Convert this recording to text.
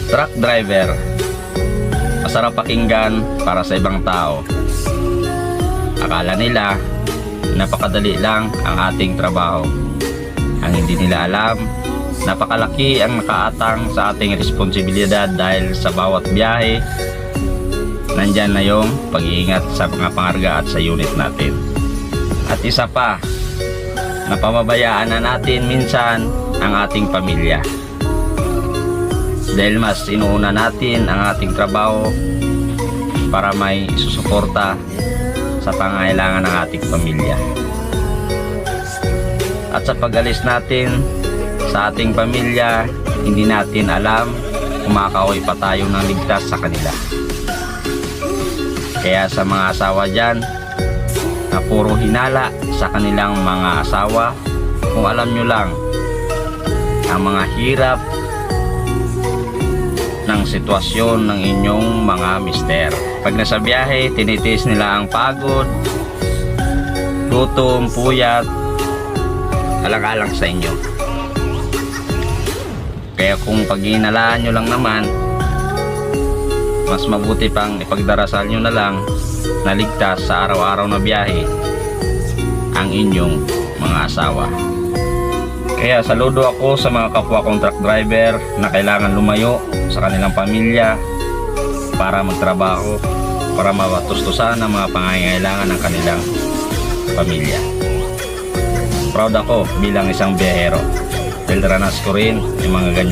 Truck driver, masarap pakinggan para sa ibang tao. Akala nila napakadali lang ang ating trabaho. Ang hindi nila alam, napakalaki ang nakaatang sa ating responsibilidad dahil sa bawat biyahe, nandyan na yung pag-iingat sa mga pangarga at sa unit natin. At isa pa, napababayaan na natin minsan ang ating pamilya. Dahil mas inuuna natin ang ating trabaho para may susuporta sa pangangailangan ng ating pamilya. At sa pag-alis natin sa ating pamilya, hindi natin alam kung makakauwi pa tayo ng ligtas sa kanila. Kaya sa mga asawa dyan na puro hinala sa kanilang mga asawa, kung alam nyo lang ang mga hirap ng sitwasyon ng inyong mga mister. Pag nasa biyahe, tinitiis nila ang pagod, gutom, puyat, alang-alang sa inyo. Kaya kung pag-iinalaan nyo lang naman, mas mabuti pang ipagdarasal nyo na lang na ligtas sa araw-araw na biyahe ang inyong mga asawa. Kaya saludo ako sa mga kapwa kong truck driver na kailangan lumayo sa kanilang pamilya para magtrabaho, para matustusan ang mga pangangailangan ng kanilang pamilya. Proud ako bilang isang biyahero dahil ranas ko rin yung mga ganyan.